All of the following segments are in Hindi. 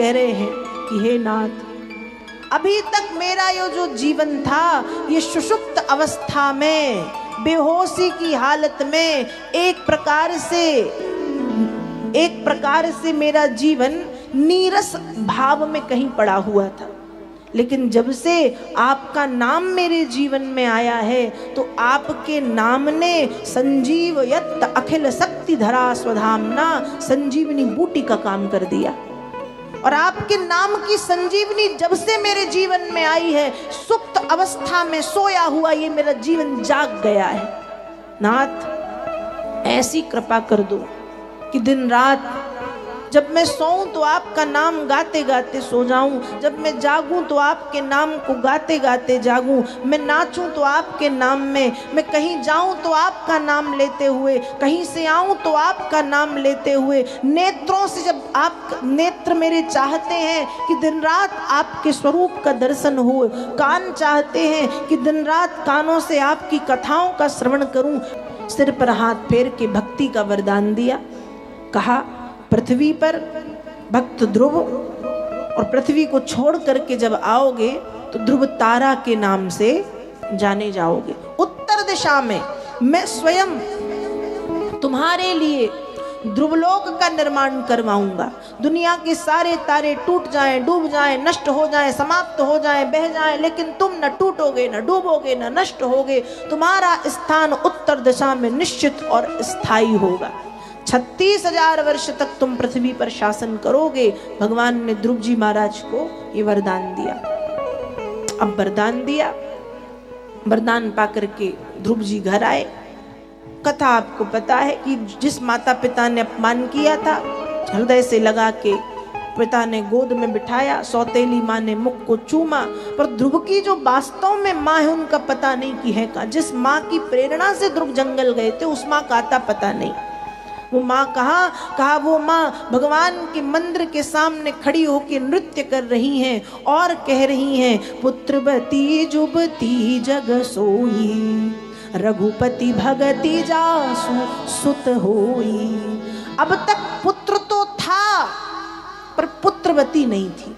कह रहे हैं कि हे नाथ, अभी तक मेरा ये जो जीवन था, ये सुषुप्त अवस्था में, बेहोशी की हालत में एक प्रकार से मेरा जीवन नीरस भाव में कहीं पड़ा हुआ था। लेकिन जब से आपका नाम मेरे जीवन में आया है, तो आपके नाम ने संजीवयत अखिल शक्ति धरा स्वधामना, संजीवनी बूटी का काम कर दिया। और आपके नाम की संजीवनी जब से मेरे जीवन में आई है, सुप्त अवस्था में सोया हुआ ये मेरा जीवन जाग गया है। नाथ, ऐसी कृपा कर दो कि दिन रात जब मैं सोऊं तो आपका नाम गाते गाते सो जाऊं, जब मैं जागूं तो आपके नाम को गाते गाते जागूं, मैं नाचूं तो आपके नाम में, मैं कहीं जाऊं तो आपका नाम लेते हुए, कहीं से आऊं तो आपका नाम लेते हुए, नेत्रों से जब आप नेत्र मेरे चाहते हैं कि दिन रात आपके स्वरूप का दर्शन हो, कान चाहते हैं कि दिन रात कानों से आपकी कथाओं का श्रवण करूं, सिर पर हाथ फेर के भक्ति का वरदान दिया। कहा पृथ्वी पर भक्त ध्रुव, और पृथ्वी को छोड़ करके जब आओगे तो ध्रुव तारा के नाम से जाने जाओगे। उत्तर दिशा में मैं स्वयं तुम्हारे लिए ध्रुवलोक का निर्माण करवाऊंगा। दुनिया के सारे तारे टूट जाएं, डूब जाएं, नष्ट हो जाएं, समाप्त हो जाएं, बह जाएं, लेकिन तुम न टूटोगे, न डूबोगे, न नष्ट होगे। तुम्हारा स्थान उत्तर दिशा में निश्चित और स्थायी होगा। 36,000 वर्ष तक तुम पृथ्वी पर शासन करोगे। भगवान ने ध्रुव जी महाराज को ये वरदान दिया। अब वरदान दिया, वरदान पाकर के ध्रुव जी घर आए। कथा आपको पता है कि जिस माता पिता ने अपमान किया था, हृदय से लगा के पिता ने गोद में बिठाया, सौतेली माँ ने मुख को चूमा, पर ध्रुव की जो वास्तव में माँ है उनका पता नहीं कि है कहाँ। जिस माँ की प्रेरणा से ध्रुव जंगल गए थे उस माँ का आता पता नहीं। वो माँ कहा वो माँ भगवान के मंदिर के सामने खड़ी होकर नृत्य कर रही हैं और कह रही हैं, पुत्रवती जुबती जग सोई, रघुपति भगति जासु सुत होई। अब तक पुत्र तो था पर पुत्रवती नहीं थी,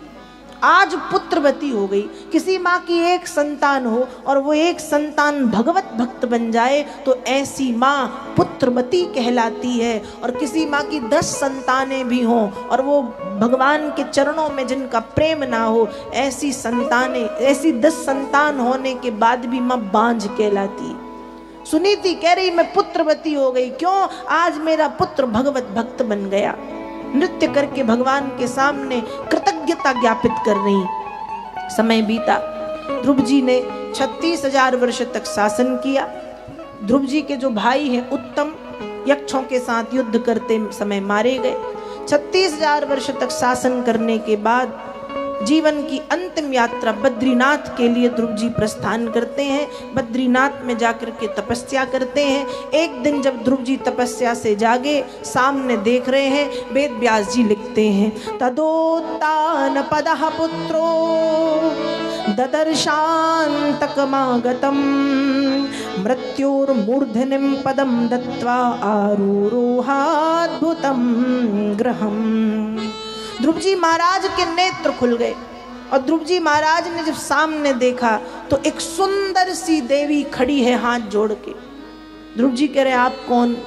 आज पुत्रवती हो गई। किसी माँ की एक संतान हो और वो एक संतान भगवत भक्त बन जाए तो ऐसी माँ पुत्रवती कहलाती है। और किसी माँ की 10 संतानें भी हों और वो भगवान के चरणों में जिनका प्रेम ना हो, ऐसी 10 संतान होने के बाद भी माँ बांझ कहलाती है। सुनीति कह रही मैं पुत्रवती हो गई, क्यों? आज मेरा पुत्र भगवत भक्त बन गया। नृत्य करके भगवान के सामने कृतज्ञता ज्ञापित कर रही। समय बीता, ध्रुव जी ने 36,000 वर्ष तक शासन किया। ध्रुव जी के जो भाई हैं उत्तम, यक्षों के साथ युद्ध करते समय मारे गए। 36,000 वर्ष तक शासन करने के बाद जीवन की अंतिम यात्रा बद्रीनाथ के लिए ध्रुव जी प्रस्थान करते हैं। बद्रीनाथ में जाकर के तपस्या करते हैं। एक दिन जब ध्रुव जी तपस्या से जागे, सामने देख रहे हैं, वेद व्यास जी लिखते हैं, तदोत्तान पदः पुत्रो ददर्शान्तकमागतम् मृत्योर्मूर्धनिं पदं दत्त्वा आरूरोहाद्भुतं गृहम्। ध्रुव जी महाराज के नेत्र खुल गए और ध्रुव जी महाराज ने जब सामने देखा तो एक सुंदर सी देवी खड़ी है हाथ जोड़ के। ध्रुव जी कह रहे आप कौन?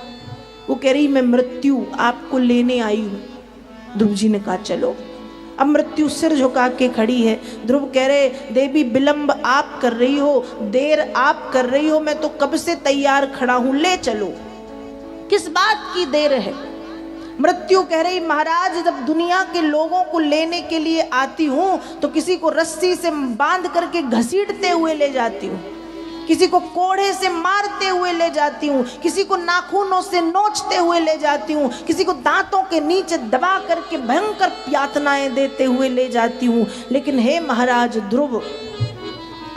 वो कह रही मैं मृत्यु आपको लेने आई हूँ। ध्रुव जी ने कहा चलो। अब मृत्यु सिर झुका के खड़ी है। ध्रुव कह रहे देवी विलंब आप कर रही हो, देर आप कर रही हो, मैं तो कब से तैयार खड़ा हूँ, ले चलो। किस बात की देर है? मृत्यु कह रही महाराज जब दुनिया के लोगों को लेने के लिए आती हूँ तो किसी को रस्सी से बांध करके घसीटते हुए ले जाती हूँ, किसी को कोड़े से मारते हुए ले जाती हूँ, किसी को नाखूनों से नोचते हुए ले जाती हूँ, किसी को दांतों के नीचे दबा करके भयंकर यातनाएं देते हुए ले जाती हूँ। लेकिन हे महाराज ध्रुव,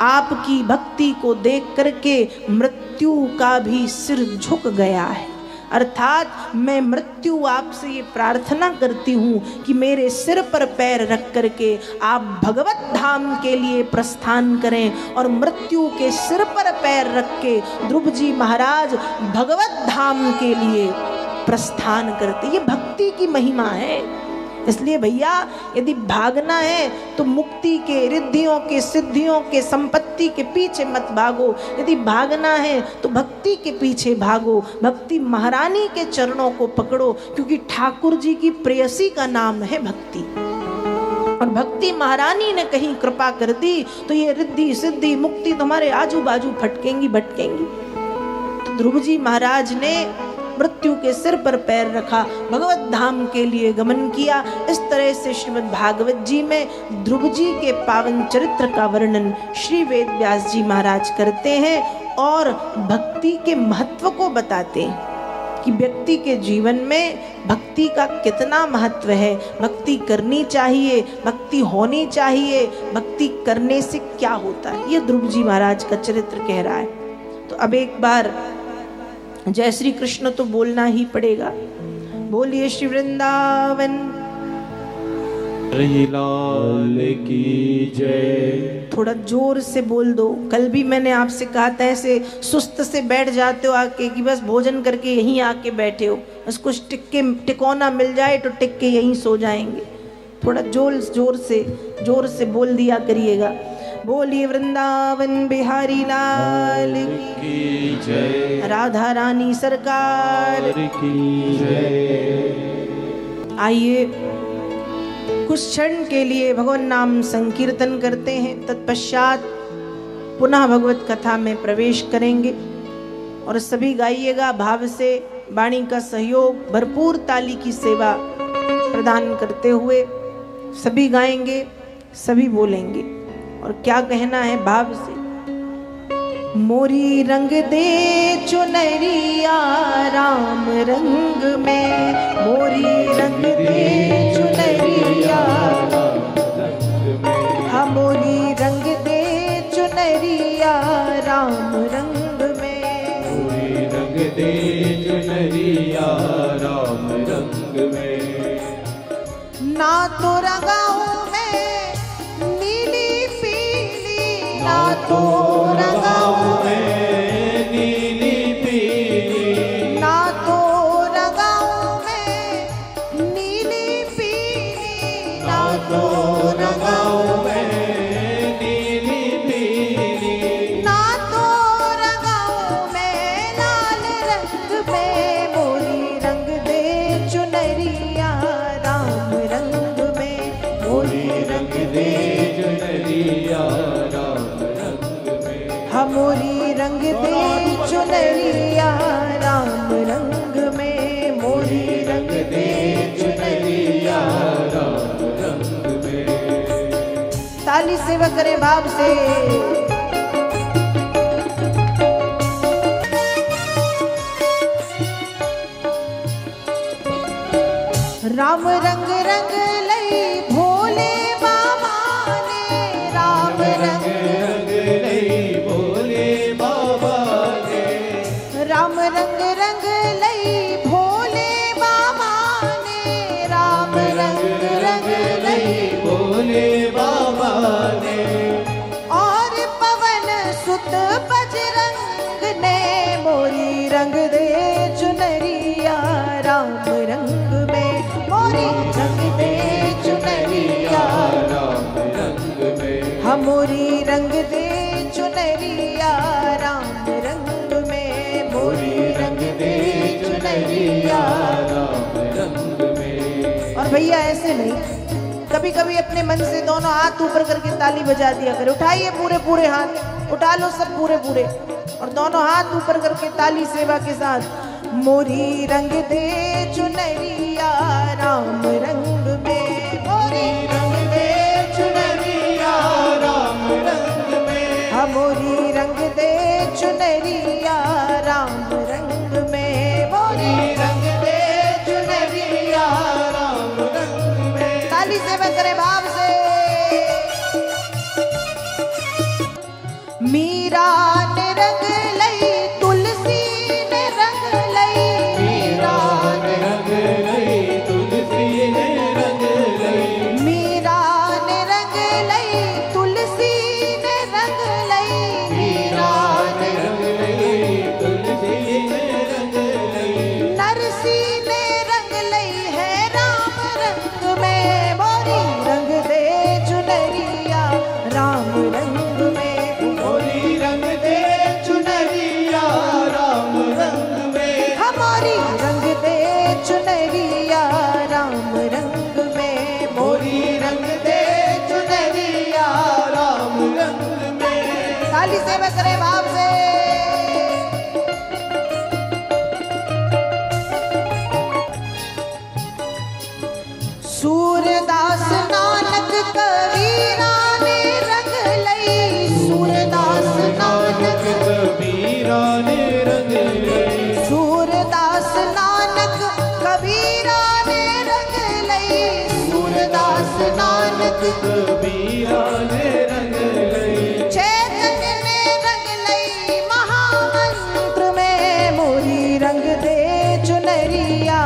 आपकी भक्ति को देख करके मृत्यु का भी सिर झुक गया है। अर्थात मैं मृत्यु आपसे ये प्रार्थना करती हूँ कि मेरे सिर पर पैर रख करके आप भगवत धाम के लिए प्रस्थान करें। और मृत्यु के सिर पर पैर रख के ध्रुव जी महाराज भगवत धाम के लिए प्रस्थान करते। ये भक्ति की महिमा है, इसलिए भैया यदि भागना है तो मुक्ति के, रिद्धियों के, सिद्धियों के, संपत्ति के पीछे मत भागो। यदि भागना है तो भक्ति के पीछे भागो, भक्ति महारानी के चरणों को पकड़ो, क्योंकि ठाकुर जी की प्रेयसी का नाम है भक्ति। और भक्ति महारानी ने कहीं कृपा कर दी तो ये रिद्धि सिद्धि मुक्ति तुम्हारे आजू बाजू फटकेंगी भटकेंगी। तो ध्रुव जी महाराज ने मृत्यु के सिर पर पैर रखा, भगवत धाम के लिए गमन किया। इस तरह से श्रीमद् भागवत जी में ध्रुव जी के पावन चरित्र का वर्णन श्री वेद व्यास जी महाराज करते हैं और भक्ति के महत्व को बताते हैं कि व्यक्ति के जीवन में भक्ति का कितना महत्व है, भक्ति करनी चाहिए, भक्ति होनी चाहिए, भक्ति करने से क्या होता है, ये ध्रुव जी महाराज का चरित्र कह रहा है। तो अब एक बार जय श्री कृष्ण तो बोलना ही पड़ेगा। बोलिए श्री वृंदावन लाल की जय। थोड़ा जोर से बोल दो। कल भी मैंने आपसे कहा था ऐसे सुस्त से बैठ जाते हो आके कि बस भोजन करके यहीं आके बैठे हो, बस कुछ टिकोना मिल जाए तो टिक के यहीं सो जाएंगे। थोड़ा जोर से बोल दिया करिएगा। बोलिए वृंदावन बिहारी लाल की जय, राधा रानी सरकार की जय। आइए कुछ क्षण के लिए भगवान नाम संकीर्तन करते हैं, तत्पश्चात पुनः भगवत कथा में प्रवेश करेंगे। और सभी गाइएगा भाव से, वाणी का सहयोग, भरपूर ताली की सेवा प्रदान करते हुए सभी गाएंगे, सभी बोलेंगे। और क्या कहना है भाव से। मोरी रंग दे चुनरिया राम रंग में, मोरी रंग दे चुनरिया, हाँ मोरी रंग दे चुनरिया राम रंग में, मोरी रंग दे चुनरिया राम रंग में। ना तो रंगाऊं मैं नीली पीली, ना तो रंगाऊं मैं नीली पीली, ना तो रंगाऊं मैं नीली पीली, ना तो रंगाऊं मैं नीली पीली, ना तो रंगाऊं मैं लाल रंग में, मोरी रंग दे चुनरिया राम रंग में, मोरी रंग दे चुनरिया राम रंग में, मोरी रंग दे चुनरिया राम रंग में, मोरी रंग दे चुनरिया राम रंग में। ताली सेवा करें भाव से। राम रंग रंग लई भोले बाबा ने, राम रंग लई भोले बाबा ने, राम रंग रंग लई भोले बाबा ने, राम रंग रंग लई भोले बाबा ने, और पवन सुत बजरंग ने, मोरी रंग दे चुनरिया राम रंग में, मोरी रंग दे चुनरिया राम रंग में, मोरी रंग दे चुनरिया राम रंग में, मोरी रंग दे चुनरिया राम रंग में। और भैया ऐसे नहीं, कभी कभी अपने मन से दोनों हाथ ऊपर करके ताली बजा दिया करें। उठाइए पूरे पूरे हाथ, उठा लो सब पूरे पूरे, और दोनों हाथ ऊपर करके ताली सेवा के साथ। मोरी रंग दे चुनरिया राम रंग में, मोरी रंग दे चुनरिया राम रंग में, मोरी रंग दे चुनरिया राम रंग में, मोरी रंग दे चुनरिया राम रंग में। ताली सेवा करें भाव से। मीरा ने रंग लई तुलसी ने रंग लई, मीरा रंग लई तुलसी ने कबीरा ने रंग लई, चैतन्य ने रंग लई महामंत्र में, मोरी रंग दे चुनरिया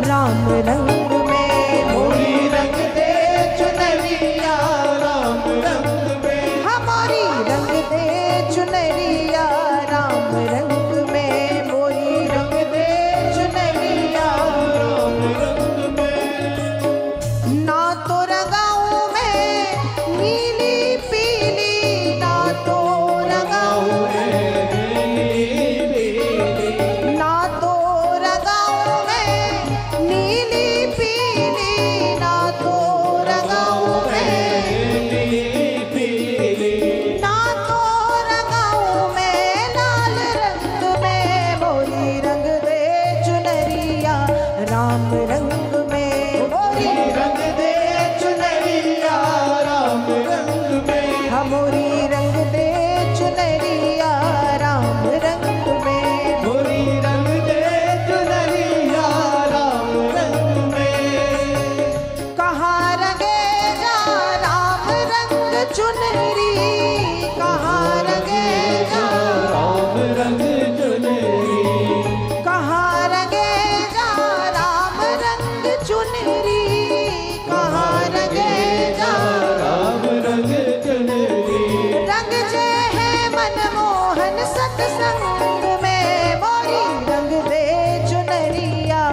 राम रंग में, मोरी रंग दे चुनरिया राम रंग में, हमारी रंग दे चुनरिया राम रंग में, मोरी रंग दे चुनरिया राम रंग में। ना तो रंगाऊं मैं नीली पीली, ना तो रंगाऊं ना तो रंगाऊं मैं नीली पीली, ना तो रंगाऊं मैं ना तो रंगाऊं मैं लाल रंग में, मोरी रंग दे चुनरिया राम रंग में, मोरी रंग दे चुनरिया राम रंग में, हमोरी रंग दे चुनरिया राम रंग में, मोरी रंग दे चुनरिया राम रंग में। कहाँ रंगेगा राम रंग चुनरी, कहाँ रंगेगा राम रंग चुनरी, कहाँ रंगेगा राम रंग चुनरी, कहाँ रंगेगा राम रंग चुनरी, रंग जय है मनमोहन सत्संग में, मोरी रंग दे चुनरिया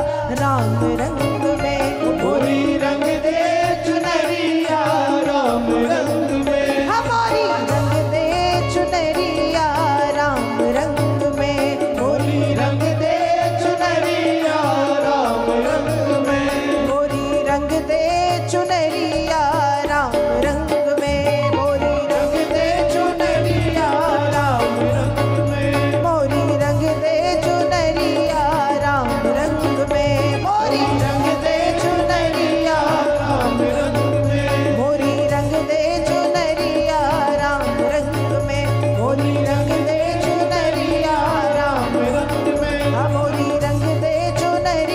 राम रंग में, मोरी रंग दे चुनरिया राम रंग में, हमारी रंग दे चुनरिया राम रंग में, मोरी रंग दे चुनरिया राम रंग में, मोरी रंग दे चुनरिया राम रंग में, मोरी रंग दे चुनरिया राम रंग में, मोरी रंग दे चुनरिया राम रंग में, मोरी रंग दे चुनरिया राम रंग में, मोरी रंग दे चुनरिया राम रंग में, मोरी रंग दे चुनरिया राम रंग में, मोरी रंग दे चुनरिया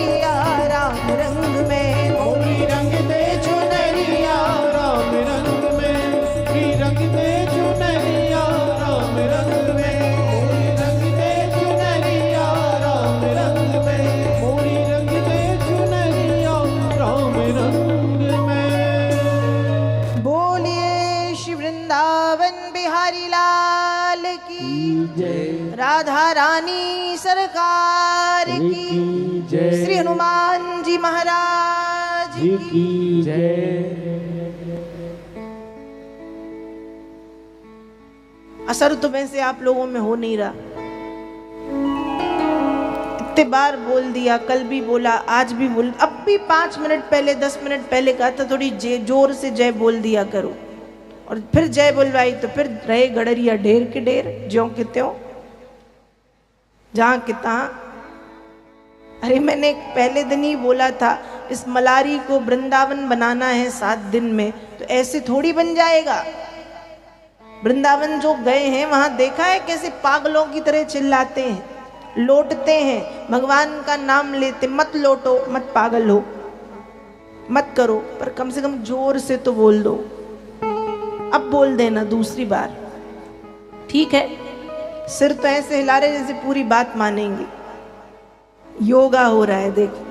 राम रंग में, मोरी रंग दे चुनरिया राम रंग में, मोरी रंग दे चुनरिया राम रंग में, मोरी रंग दे चुनरिया राम रंग में, मोरी रंग दे चुनरिया राम रंग में। बोलिए श्री वृंदावन बिहारी लाल की जय राधा रानी सरकार की जय श्री हनुमान जी महाराज जी की की जय। असर तो वैसे आप लोगों में हो नहीं रहा, इतने बार बोल दिया, कल भी बोला, आज भी बोल, अब भी 5 मिनट पहले 10 मिनट पहले कहा था थोड़ी जोर से जय बोल दिया करो, और फिर जय बोलवाई तो फिर रहे गडरिया ढेर के ढेर, ज्यों के त्यों, जहाँ के तहाँ। अरे मैंने पहले दिन ही बोला था इस मलारी को वृंदावन बनाना है 7 दिन में, तो ऐसे थोड़ी बन जाएगा। वृंदावन जो गए हैं वहां देखा है कैसे पागलों की तरह चिल्लाते हैं, लोटते हैं, भगवान का नाम लेते। मत लोटो, मत पागल हो, मत करो, पर कम से कम जोर से तो बोल दो। अब बोल देना दूसरी बार, ठीक है? सिर तो ऐसे हिला रहे जैसे पूरी बात मानेंगे। योगा हो रहा है, देखो।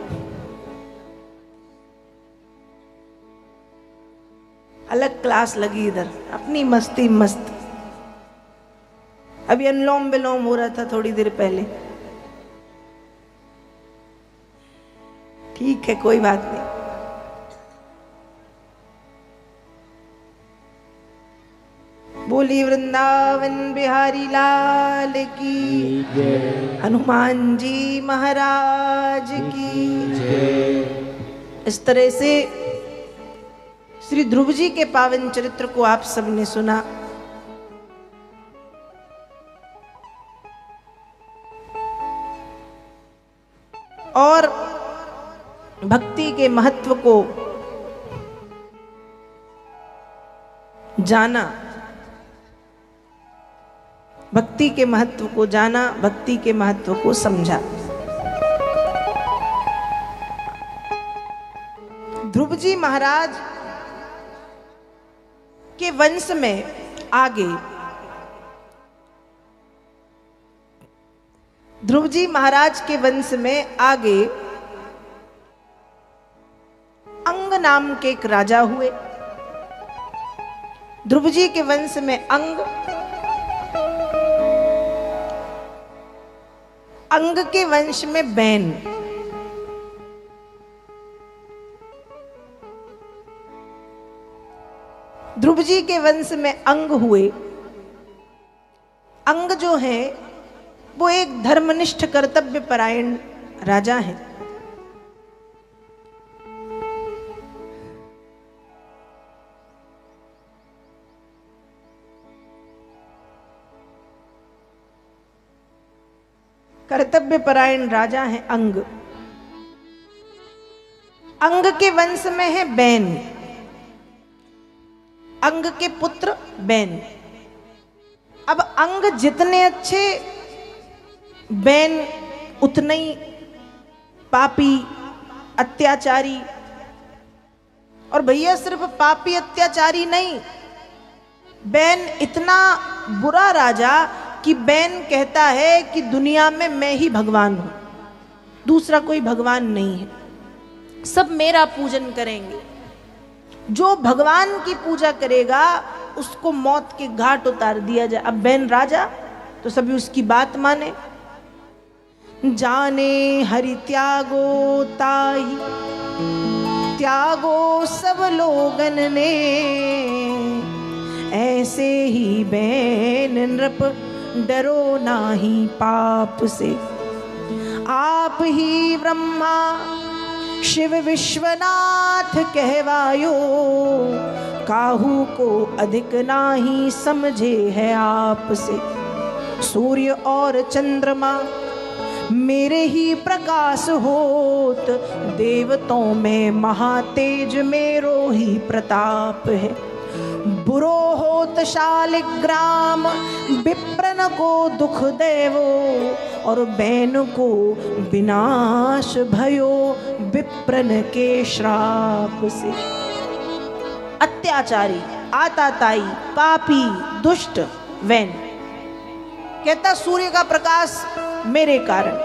अलग क्लास लगी इधर, अपनी मस्ती मस्त। अभी अनुलोम विलोम हो रहा था थोड़ी देर पहले। ठीक है, कोई बात नहीं। बोली वृंदावन बिहारी लाल की, हनुमान जी महाराज की। इस तरह से श्री ध्रुव जी के पावन चरित्र को आप सबने सुना। और भक्ति के महत्व को जाना, भक्ति के महत्व को जाना, भक्ति के महत्व को समझा। ध्रुव जी महाराज के वंश में आगे ध्रुव जी महाराज के वंश में आगे अंग नाम के एक राजा हुए। ध्रुव जी के वंश में अंग के वंश में बैन, ध्रुव जी के वंश में अंग हुए। अंग जो है वो एक धर्मनिष्ठ कर्तव्य परायण राजा है। कर्तव्य परायण राजा है अंग। अंग के वंश में है बैन, अंग के पुत्र बैन। अब अंग जितने अच्छे, बैन उतने ही पापी अत्याचारी। और भैया सिर्फ पापी अत्याचारी नहीं, बैन इतना बुरा राजा कि बैन कहता है कि दुनिया में मैं ही भगवान हूं, दूसरा कोई भगवान नहीं है, सब मेरा पूजन करेंगे। जो भगवान की पूजा करेगा उसको मौत के घाट उतार दिया जाए। अब बैन राजा तो सभी उसकी बात माने। जाने हरि त्यागो ताई त्यागो सब लोगन ने, ऐसे ही बैन नृप डरो नाही पाप से। आप ही ब्रह्मा शिव विश्वनाथ कहवायो, काहू को अधिक नाही समझे है आपसे। सूर्य और चंद्रमा मेरे ही प्रकाश होत, देवताओं में महातेज मेरो ही प्रताप है। बुरो होत शालिग्राम विप्रन को दुख देवो, और बैन को विनाश भयो विप्रन के श्राप से। अत्याचारी, आताताई, पापी, दुष्ट वैन कहता सूर्य का प्रकाश मेरे कारण,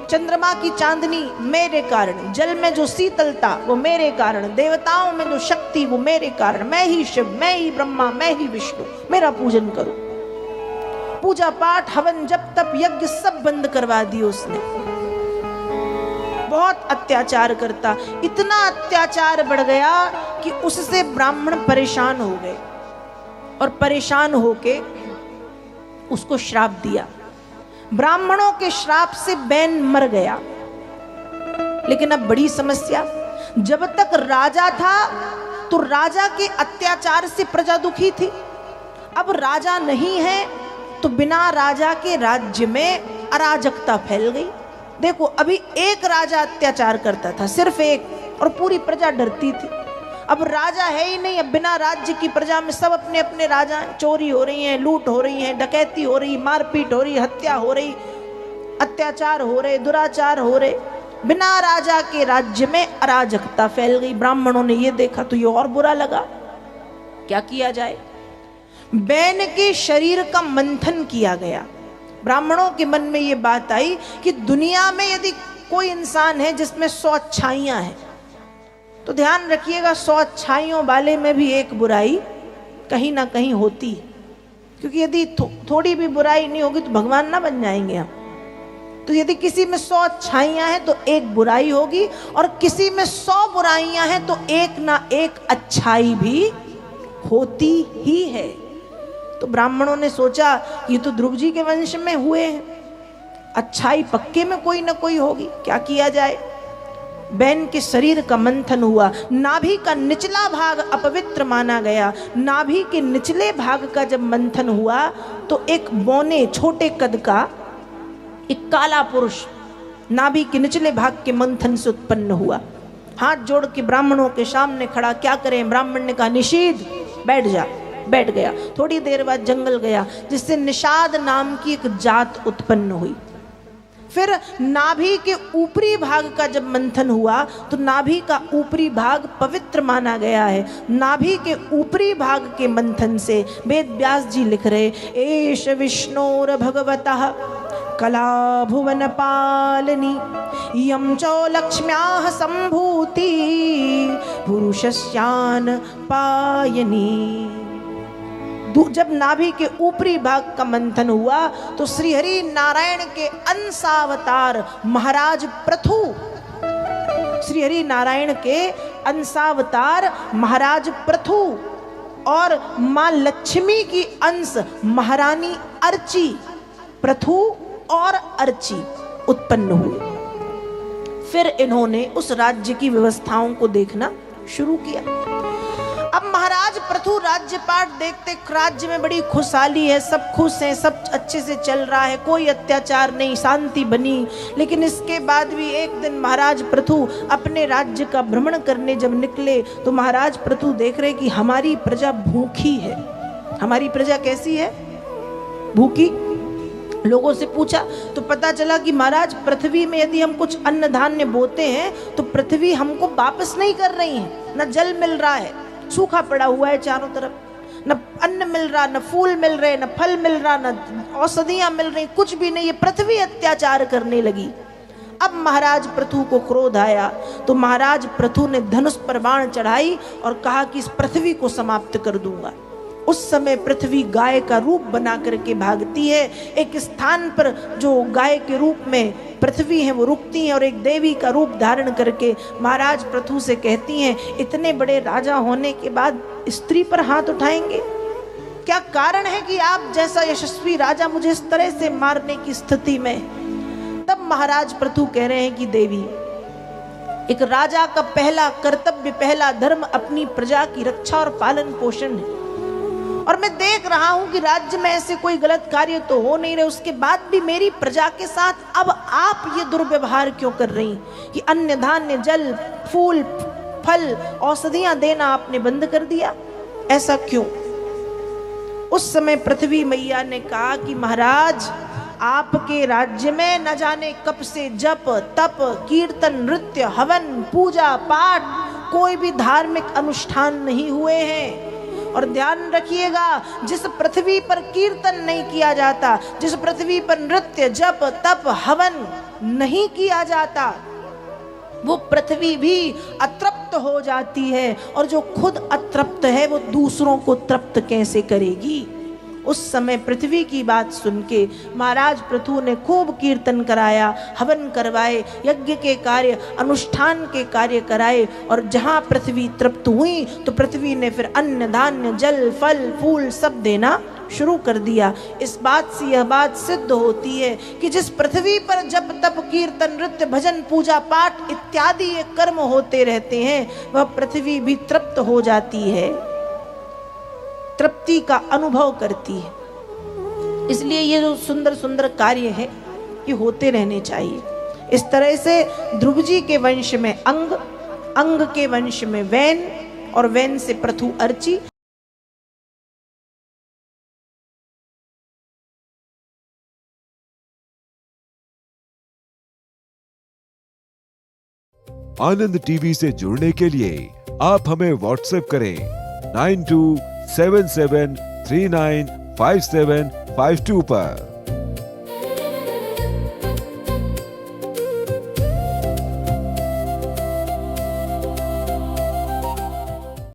चंद्रमा की चांदनी मेरे कारण, जल में जो शीतलता वो मेरे कारण, देवताओं में जो शक्ति वो मेरे कारण। मैं ही शिव, मैं ही ब्रह्मा, मैं ही विष्णु, मेरा पूजन करो। पूजा पाठ हवन जप तप यज्ञ सब बंद करवा दिए उसने। बहुत अत्याचार करता, इतना अत्याचार बढ़ गया कि उससे ब्राह्मण परेशान हो गए और परेशान होके उसको श्राप दिया। ब्राह्मणों के श्राप से बैन मर गया। लेकिन अब बड़ी समस्या, जब तक राजा था तो राजा के अत्याचार से प्रजा दुखी थी। अब राजा नहीं है तो बिना राजा के राज्य में अराजकता फैल गई। देखो अभी एक राजा अत्याचार करता था, सिर्फ एक, और पूरी प्रजा डरती थी। अब राजा है ही नहीं, अब बिना राज्य की प्रजा में सब अपने अपने राजा हैं। चोरी हो रही है, लूट हो रही है, डकैती हो रही, मारपीट हो रही, हत्या हो रही, अत्याचार हो रहे, दुराचार हो रहे। बिना राजा के राज्य में अराजकता फैल गई। ब्राह्मणों ने ये देखा तो ये और बुरा लगा, क्या किया जाए। बैन के शरीर का मंथन किया गया। ब्राह्मणों के मन में ये बात आई कि दुनिया में यदि कोई इंसान है जिसमें 100 अच्छाइयां हैं, तो ध्यान रखिएगा 100 अच्छाइयों वाले में भी एक बुराई कहीं ना कहीं होती है। क्योंकि यदि थोड़ी भी बुराई नहीं होगी तो भगवान ना बन जाएंगे हम। तो यदि किसी में 100 अच्छाइयां हैं तो एक बुराई होगी, और किसी में 100 बुराइयां हैं तो एक ना एक अच्छाई भी होती ही है। तो ब्राह्मणों ने सोचा ये तो ध्रुव जी के वंश में हुए हैं, अच्छाई पक्के में कोई ना कोई होगी, क्या किया जाए। बैन के शरीर का मंथन हुआ। नाभि का निचला भाग अपवित्र माना गया। नाभि के निचले भाग का जब मंथन हुआ तो एक बौने छोटे कद का एक काला पुरुष नाभि के निचले भाग के मंथन से उत्पन्न हुआ। हाथ जोड़ के ब्राह्मणों के सामने खड़ा, क्या करें। ब्राह्मण ने कहा निषीद, बैठ जा। बैठ गया। थोड़ी देर बाद जंगल गया, जिससे निषाद नाम की एक जात उत्पन्न हुई। फिर नाभि के ऊपरी भाग का जब मंथन हुआ तो नाभि का ऊपरी भाग पवित्र माना गया है। नाभि के ऊपरी भाग के मंथन से वेद व्यास जी लिख रहे, एष विष्णोर भगवतः कला भुवन पालनी यम चो लक्ष्म्याः संभूति पुरुषस्यान पायनी। जब नाभि के ऊपरी भाग का मंथन हुआ तो श्री हरि नारायण के अंशावतार महाराज पृथु, श्री हरि नारायण के अंशावतार महाराज पृथु और मां लक्ष्मी की अंश महारानी अर्ची, पृथु और अर्ची उत्पन्न हुए। फिर इन्होंने उस राज्य की व्यवस्थाओं को देखना शुरू किया। अब महाराज पृथु राज्यपाट देखते राज्य में बड़ी खुशहाली है, सब खुश हैं, सब अच्छे से चल रहा है, कोई अत्याचार नहीं, शांति बनी। लेकिन इसके बाद भी एक दिन महाराज पृथु अपने राज्य का भ्रमण करने जब निकले तो महाराज पृथु देख रहे कि हमारी प्रजा भूखी है। हमारी प्रजा कैसी है? भूखी। लोगों से पूछा तो पता चला कि महाराज पृथ्वी में यदि हम कुछ अन्न धान्य बोते हैं तो पृथ्वी हमको वापस नहीं कर रही है। न जल मिल रहा है, सूखा पड़ा हुआ है चारों तरफ, न अन्न मिल रहा, न फूल मिल रहे, न फल मिल रहा, न औषधियां मिल रही, कुछ भी नहीं। ये पृथ्वी अत्याचार करने लगी। अब महाराज पृथु को क्रोध आया तो महाराज पृथु ने धनुष पर बाण चढ़ाई और कहा कि इस पृथ्वी को समाप्त कर दूंगा। उस समय पृथ्वी गाय का रूप बना करके भागती है। एक स्थान पर जो गाय के रूप में पृथ्वी है वो रुकती है और एक देवी का रूप धारण करके महाराज पृथु से कहती हैं, इतने बड़े राजा होने के बाद स्त्री पर हाथ उठाएंगे? क्या कारण है कि आप जैसा यशस्वी राजा मुझे इस तरह से मारने की स्थिति में? तब महाराज पृथु कह रहे हैं कि देवी, एक राजा का पहला कर्तव्य, पहला धर्म अपनी प्रजा की रक्षा और पालन पोषण है। और मैं देख रहा हूं कि राज्य में ऐसे कोई गलत कार्य तो हो नहीं रहे, उसके बाद भी मेरी प्रजा के साथ अब आप ये दुर्व्यवहार क्यों कर रही कि अन्न धान्य, जल, फूल, फल, औषधियां देना आपने बंद कर दिया? ऐसा क्यों? उस समय पृथ्वी मैया ने कहा कि महाराज, आपके राज्य में न जाने कब से जप, तप, कीर्तन, नृत्य, हवन, पूजा पाठ, कोई भी धार्मिक अनुष्ठान नहीं हुए हैं। और ध्यान रखिएगा, जिस पृथ्वी पर कीर्तन नहीं किया जाता, जिस पृथ्वी पर नृत्य, जप, तप, हवन नहीं किया जाता, वो पृथ्वी भी अतृप्त हो जाती है। और जो खुद अतृप्त है वो दूसरों को तृप्त कैसे करेगी? उस समय पृथ्वी की बात सुन के महाराज पृथु ने खूब कीर्तन कराया, हवन करवाए, यज्ञ के कार्य, अनुष्ठान के कार्य कराए। और जहाँ पृथ्वी तृप्त हुई तो पृथ्वी ने फिर अन्न धान्य, जल, फल, फूल सब देना शुरू कर दिया। इस बात से यह बात सिद्ध होती है कि जिस पृथ्वी पर जप, तप, कीर्तन, नृत्य, भजन, पूजा पाठ इत्यादि ये कर्म होते रहते हैं, वह पृथ्वी भी तृप्त हो जाती है, तृप्ति का अनुभव करती है। इसलिए ये जो सुंदर सुंदर कार्य है ये होते रहने चाहिए। इस तरह से ध्रुव जी के वंश में अंग, अंग के वंश में वैन और वैन से पृथु अर्ची। आनंद टीवी से जुड़ने के लिए आप हमें व्हाट्सएप करें 9277395752 पर।